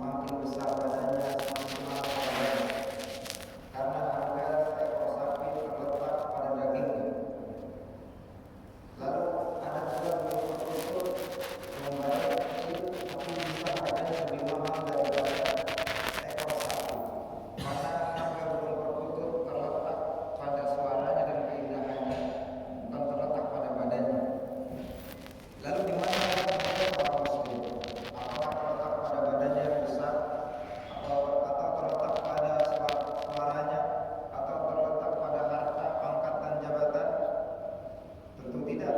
semakin besar badannya, semakin mahal badannya. Karena harga seekor sapi terletak pada dagingnya. Lalu ada pula berikut yang badan kecil tapi bisa harganya lebih mahal daripada seekor sapi. Karena harga burung perkutut terletak pada suaranya dan keindahannya, bukan terletak pada badannya. Lalu di mana letaknya orang muslim? Apakah terletak pada badannya yang besar, atau terletak pada suaranya, atau terletak pada harta, pangkat dan jabatan? Tentu tidak.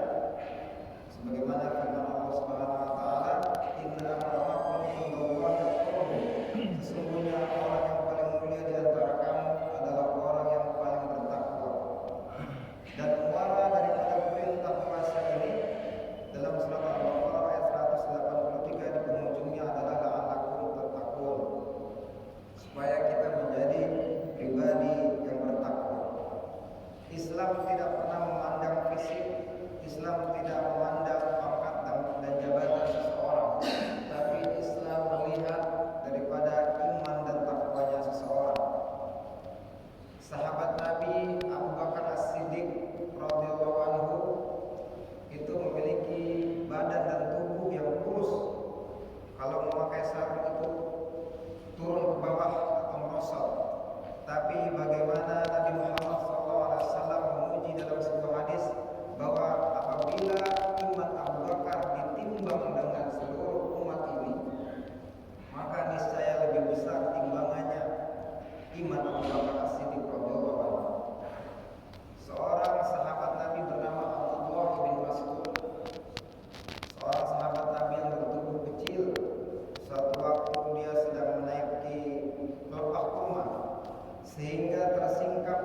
Sebagaimana firman Allah Subhanahu wa taala, "Inna akramakum indallahi atqakum." Sesungguhnya orang yang paling mulia di antara kamu adalah orang yang paling bertakwa. Dan muara daripada perintah puasa ini dalam surat Al-Baqarah ayat 183 di penghujungnya adalah la'allakum tattaqun, supaya kita menjadi pribadi yang bertakwa. Islam tidak pernah memandang fisik, Islam tidak memandang pangkat dan jabatan seseorang, tapi Islam melihat daripada iman dan takwanya seseorang. Sahabat Nabi Abu Bakar As-Siddiq radhiyallahu anhu itu memiliki badan dan tubuh yang kurus. Kalau memakai sarung itu turun ke bawah atau merosot. Tapi bagaimana Nabi Muhammad SAW memuji dalam sebuah hadis bahwa apabila iman Abu Bakar ditimbang dengan seluruh umat ini, maka niscaya lebih besar timbangannya iman Abu Bakar As-Siddiq radhiyallahu anhu. Seorang sahabat Nabi bernama Abdullah bin Mas'ud, seorang sahabat Nabi yang bertubuh kecil. Suatu waktu dia sedang menaiki lobak rumah, sehingga tersingkap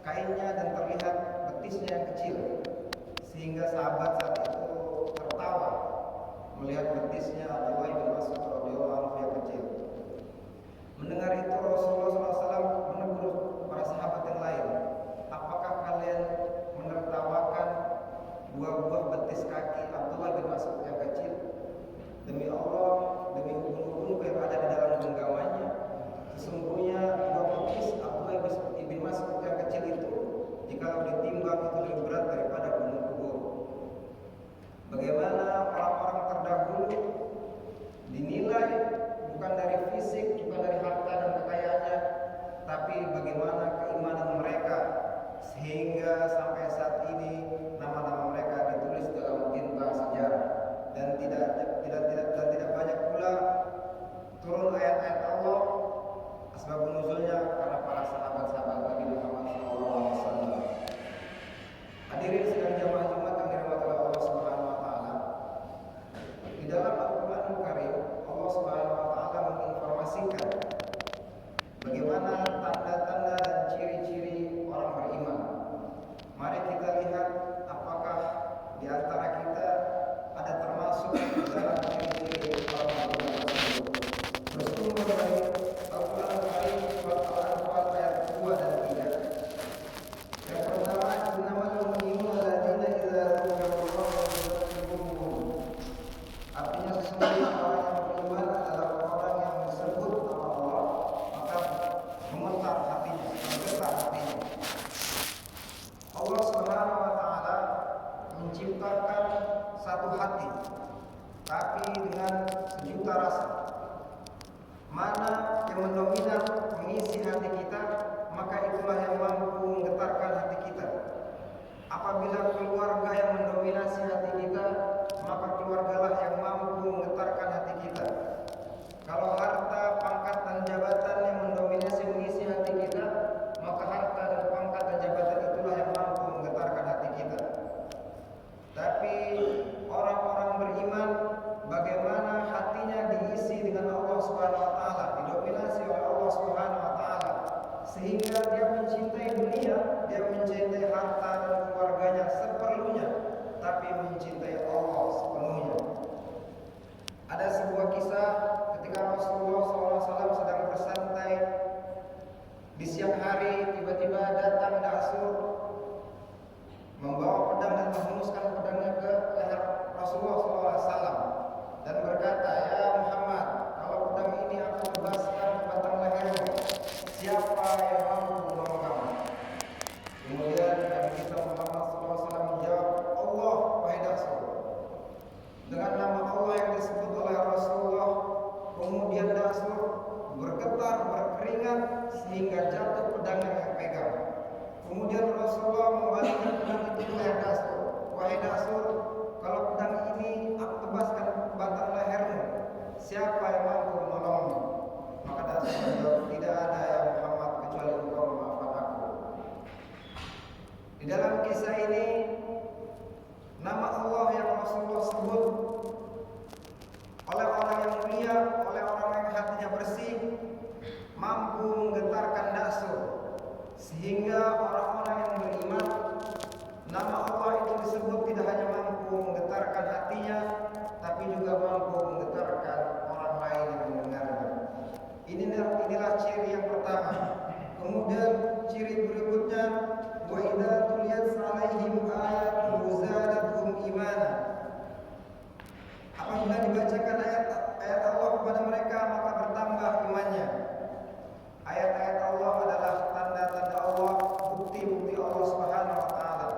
kainnya dan terlihat betisnya yang kecil, sehingga sahabat saat itu tertawa melihat betisnya Abdullah bin Mas'ud radhiyallahu anhu yang kecil. Mendengar itu Rasulullah SAW menegur para sahabat yang lain, "Apakah kalian menertawakan buah-buah betis kaki Abdullah bin Mas'ud yang kecil? Demi Allah, demi gunung-gunung yang ada di dalam genggamannya, sesungguhnya buah betis Abdullah bin Mas'ud yang kecil itu, jikalau ditimbang itu lebih berat daripada gunung Uhud." Bagaimana orang-orang terdahulu dinilai bukan dari fisik, bukan dari harta dan kekayaannya, tapi bagaimana keimanan mereka, sehingga sampai saat ini nama-nama mereka ditulis dalam tinta sejarah. Dan tidak banyak pula turun ayat-ayat Allah asbab nuzulnya karena para sahabat-sahabat Nabi Muhammad SAW. Hadirin sedang jamaah Jumat yang dirahmati oleh Allah Subhanahu wa taala. Di dalam Al-Qur'anul Karim, Allah Subhanahu wa taala menginformasikan bagaimana tanda-tanda dan ciri-ciri orang beriman. Mari kita lihat apakah di antara kita ada termasuk dalam ciri-ciri orang beriman tersebut. Bersumber dari Al-Qur'anul Karim surat Al-Anfal ayat 2 dan 3. Yang pertama, innamal mu'minuna alladzina idza dzukirallahu wajilat qulubuhum. Artinya sesungguhnya orang yang beriman adalah orang yang disebut nama Allah, maka gemetar hatinya, bergetar hatinya. Allah Subhanahu wa taala menciptakan satu hati, tapi dengan sejuta rasa. Mana yang mendominan mengisi hati kita, maka itulah yang mampu menggetarkan hati kita. Apabila keluarga yang mendominasi hati kita, maka keluargalah yang mampu menggetarkan hati kita. Kalau harta, pangkat dan jabatan yang mendominasi mengisi hati kita, maka harta dan pangkat dan jabatan itulah yang mampu menggetarkan hati kita. Tapi orang-orang beriman, bagaimana hatinya diisi dengan Allah Subhanahu wa taala, didominasi oleh Allah Subhanahu wa taala, sehingga dia mencintai dunia, dia mencintai harta dan keluarganya seperlunya, tapi mencintai Allah sepenuhnya. Ada sebuah kisah ketika Rasulullah SAW sedang bersantai di siang hari, tiba-tiba datang Da'sur membawa pedang dan menghunuskan pedangnya ke leher Rasulullah SAW dan berkata, "Ya Muhammad, kalau pedang ini kemudian Dasur bergetar, berkeringat sehingga jatuh pedang yang pegang. Kemudian Rasulullah membalikkan pedang itu kepada Dasur. Wahai Dasur, kalau pedang ini aku tebaskan batang lehermu, siapa yang mampu menolongmu? Maka Dasur menjawab, tidak ada ya Muhammad kecuali engkau memaafkan aku. Di dalam kisah ini nama Allah yang Rasulullah sebut oleh orang yang mulia, oleh orang yang hatinya bersih, mampu menggetarkan Dasur, sehingga orang-orang yang beriman, nama Allah itu disebut tidak hanya mampu menggetarkan hatinya, tapi juga mampu menggetarkan orang lain yang mendengarnya. Inilah ciri yang pertama. Kemudian ciri berikutnya, wa idza tuliyat 'alaihim ayatun zadatuhum imana. Apabila dibacakan ayat Allah kepada mereka, maka bertambah imannya. Ayat-ayat Allah adalah tanda-tanda Allah, bukti-bukti Allah Subhanahu wa taala.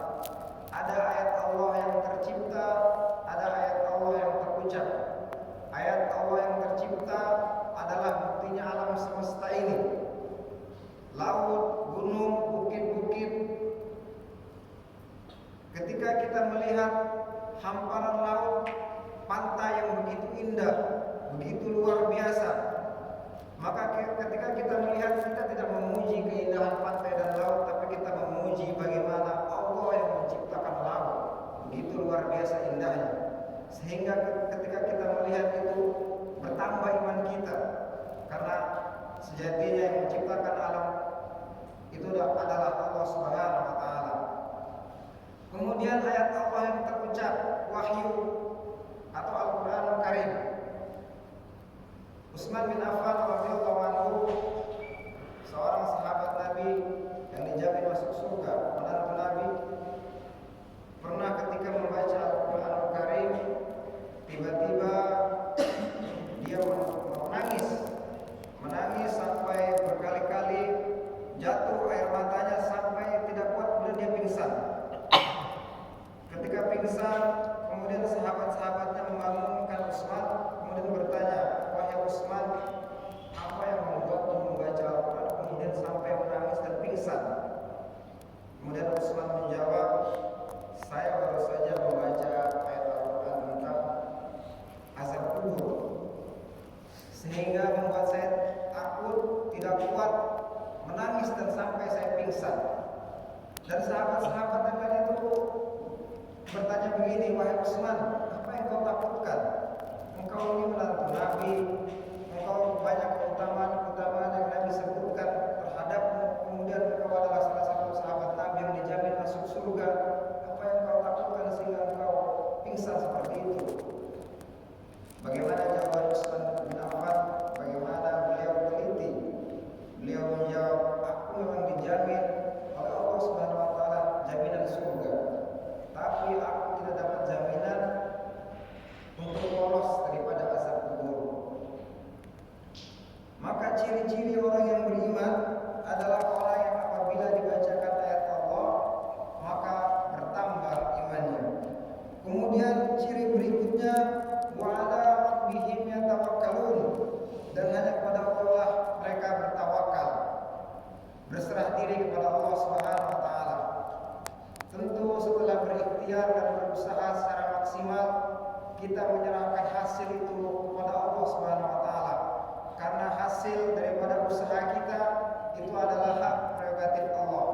Ada ayat Allah yang tercipta, ada ayat Allah yang terucap. Ayat Allah yang tercipta adalah buktinya alam semesta ini. Laut, gunung, bukit-bukit. Ketika kita melihat hamparan laut, pantai yang begitu indah, begitu luar biasa, maka ketika kita melihat, kita tidak memuji keindahan pantai dan laut, tapi kita memuji bagaimana Allah yang menciptakan laut begitu luar biasa indahnya, sehingga ketika kita melihat itu bertambah iman kita, karena sejatinya yang menciptakan alam itu adalah Allah Subhanahu wa taala. Kemudian ayat Allah yang terucap, wahyu atau Al-Qur'anul Karim. Utsman bin Affan radhiyallahu anhu, seorang sahabat Nabi yang dijamin masuk surga, menantu Nabi, pernah ketika membaca Al-Qur'anul Karim, tiba-tiba dia menangis sampai berkali-kali, jatuh air matanya sampai tidak kuat, kemudian dia pingsan. Ketika pingsan, kemudian sahabat-sahabatnya membangunkan Utsman, kemudian bertanya, wahai Utsman, apa yang membuatmu membaca Al-Quran kemudian sampai menangis dan pingsan? Kemudian Utsman menjawab, saya baru saja membaca ayat Al-Quran tentang azab kubur, sehingga membuat saya takut, tidak kuat, menangis dan sampai saya pingsan. Dan sahabat-sahabat yang lain itu bertanya begini, wahai Utsman, apa yang kau takutkan? Engkau ini menantu Nabi, engkau banyak keutamaan yang Nabi sebutkan terhadapmu, kemudian engkau adalah salah satu sahabat Nabi yang dijamin masuk surga. Apa yang kau takutkan sehingga engkau pingsan seperti itu? Bagaimana jawaban Utsman bin Affan? Bagaimana beliau teliti? Beliau menjawab, aku memang dijamin oleh Allah Subhanahu wa taala jaminan surga, tapi aku tidak dapat jaminan untuk lolos daripada azab kubur. Maka ciri-ciri orang yang beriman adalah orang yang apabila dibacakan ayat Allah maka bertambah imannya. Kemudian ciri berikutnya, wa 'ala rabbihim yatawakkalun, dan hanya kepada Allah mereka bertawakal, berserah diri kepada Allah Subhanahu wa taala. Tentu setelah berikhtiar dan berusaha secara maksimal, kita menyerahkan hasil itu kepada Allah Subhanahu wa taala. Karena hasil daripada usaha kita itu adalah hak prerogatif Allah.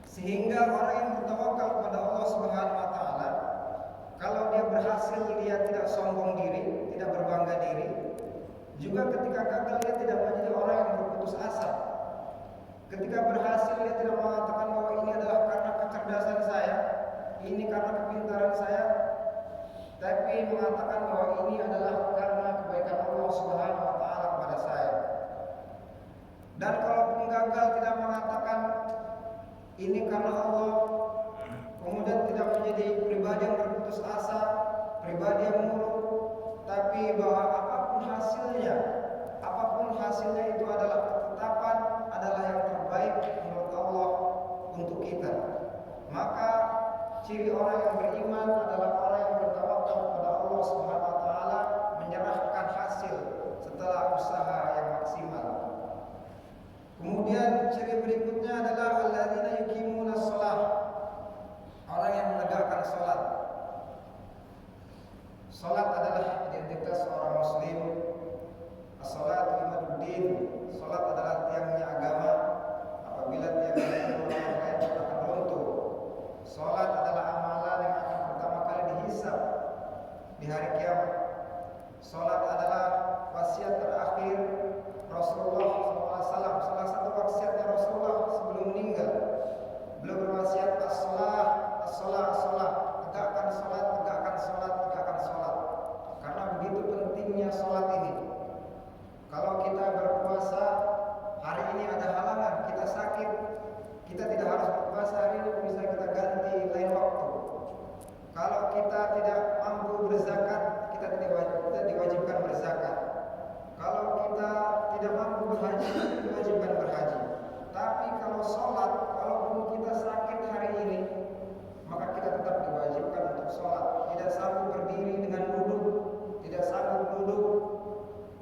Sehingga orang yang bertawakal kepada Allah Subhanahu wa taala, kalau dia berhasil, dia tidak sombong diri, tidak berbangga diri. Juga ketika gagal, dia tidak menjadi orang yang berputus asa. Ketika berhasil, dia tidak mengatakan bahwa ini adalah karena kecerdasan saya, ini karena kepintaran saya, tapi mengatakan bahwa ini adalah karena kebaikan Allah Subhanahu wa taala kepada saya. Dan kalaupun gagal, tidak mengatakan ini karena Allah, kemudian tidak menjadi pribadi yang berputus asa, pribadi yang murung, tapi bahwa apapun hasilnya itu adalah ketetapan, adalah yang terbaik menurut Allah untuk kita. Maka ciri orang yang beriman adalah orang yang bertawakal kepada Allah Subhanahu wa taala, menyerahkan hasil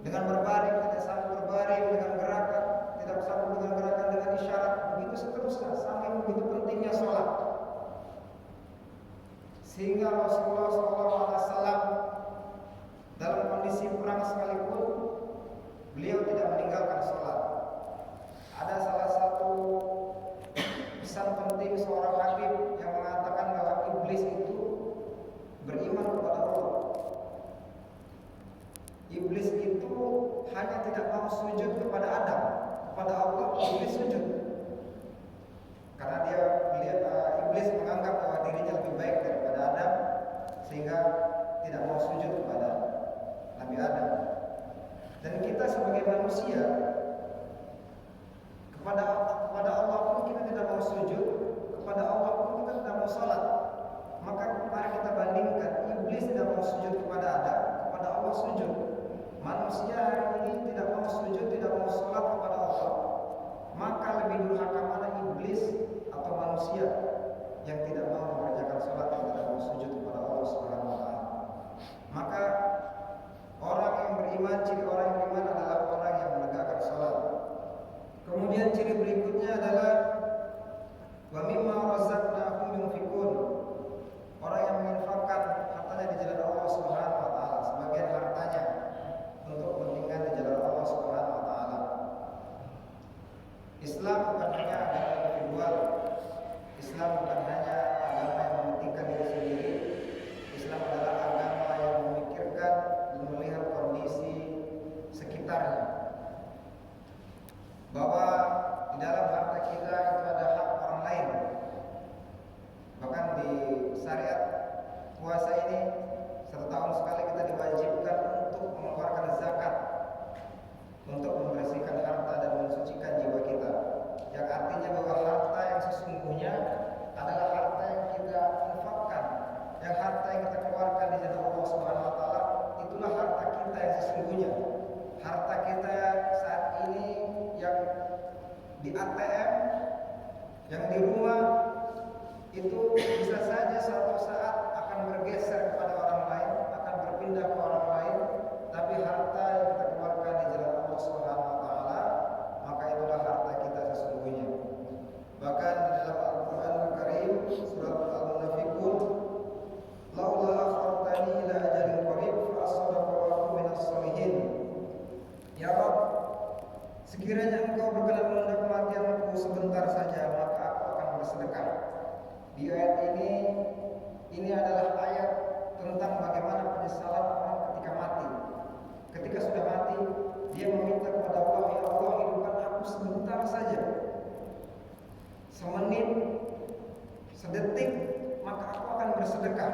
dengan berbaring, tidak sanggup berbaring dengan gerakan, tidak sanggup dengan gerakan dengan isyarat, begitu seterusnya, sampai begitu pentingnya sholat. Sehingga Rasulullah SAW dalam kondisi perang sekalipun beliau tidak meninggalkan sholat. Ada salah satu pesan penting seorang habib yang mengatakan bahwa iblis itu beriman kepada Allah. Iblis itu hanya tidak mau sujud kepada Adam, kepada Allah iblis sujud. Karena dia melihat iblis menganggap bahwa dirinya lebih baik daripada Adam, sehingga tidak mau sujud kepada Nabi Adam. Dan kita sebagai manusia kepada Allah pun kita tidak mau sujud, kepada Allah pun kita tidak mau salat. Maka mari kita bandingkan, iblis tidak mau sujud kepada Adam, kepada Allah sujud. Manusia hari ini tidak mau sujud, tidak mau salat kepada Allah. Maka lebih durhaka mana iblis atau manusia yang tidak mau mengerjakan salat dan tidak mau sujud kepada Allah Subhanahu wa taala. Maka orang yang beriman, ciri orang yang beriman adalah orang yang menegakkan salat. Kemudian ciri berikutnya adalah wa mimma razaqnahum yunfiqun. Orang yang menginfakkan hartanya di jalan Allah Subhanahu wa taala, sebagian hartanya untuk kepentingan di jalan Allah Subhanahu wa taala. Islam bukan hanya agama individual. Islam bukan hanya agama yang mementingkan diri sendiri. Islam adalah agama yang memikirkan dan melihat kondisi sekitarnya. Bahwa di dalam harta kita itu ada hak orang lain. Bahkan di syariat puasa ini 1 tahun sekali kita diwajibkan untuk mengeluarkan zakat untuk membersihkan harta dan mensucikan jiwa kita. Yang artinya bahwa harta yang sesungguhnya adalah harta yang kita infakkan, yang harta yang kita keluarkan di jalan Allah Subhanahu wa taala, itulah harta kita yang sesungguhnya. Harta kita saat ini yang di ATM, yang di rumah, itu bisa saja suatu saat akan bergeser kepada orang lain, akan berpindah ke orang lain. Tapi harta yang kita keluarkan di jalan Allah Subhanahu wa taala, maka itulah harta kita sesungguhnya. Bahkan di dalam Al-Qur'an Al-Karim surat Al-Munafiqun, laula akhartani ila ajalin qarib fa asaddaqa wa akun minas shalihin. Ya Rabb, sekiranya Engkau berkenan menunda kematianku sebentar saja, maka aku akan bersedekah. Di ayat ini adalah ayat tentang bagaimana penyesalan orang ketika mati. Ketika sudah mati, dia meminta kepada Allah, ya Allah, hidupkan aku sebentar saja, semenit, sedetik, maka aku akan bersedekah.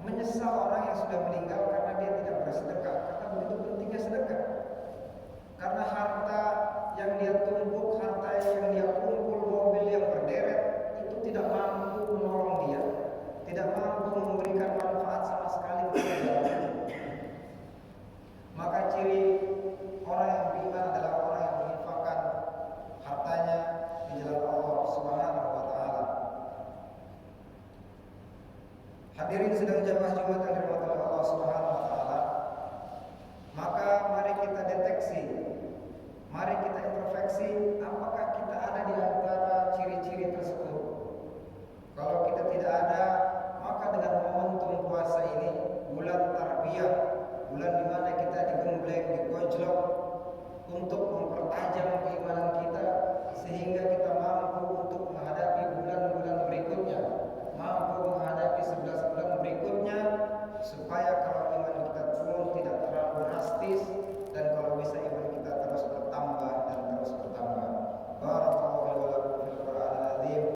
Menyesal orang yang sudah meninggal karena dia tidak bersedekah, karena begitu pentingnya sedekah. Karena harta yang dia tumpuk, harta yang dia kumpul, mobil yang berderet, itu tidak mampu menolong dia, tidak mampu memberikan manfaat sama sekali kepada dia. Maka ciri orang yang beriman adalah orang yang menginfakkan hartanya di jalan Allah Subhanahu wa taala. Hadirin sedang jamaah Jumat yang dirahmati oleh Allah Subhanahu wa taala. Maka mari kita deteksi, mari kita introspeksi, apakah kita ada di antara ciri-ciri tersebut. Kalau kita tidak ada, maka dengan momentum puasa ini, bulan tarbiyah, bulan di mana kita digembleng, digojlok untuk mempertajam keimanan kita, sehingga kita mampu untuk menghadapi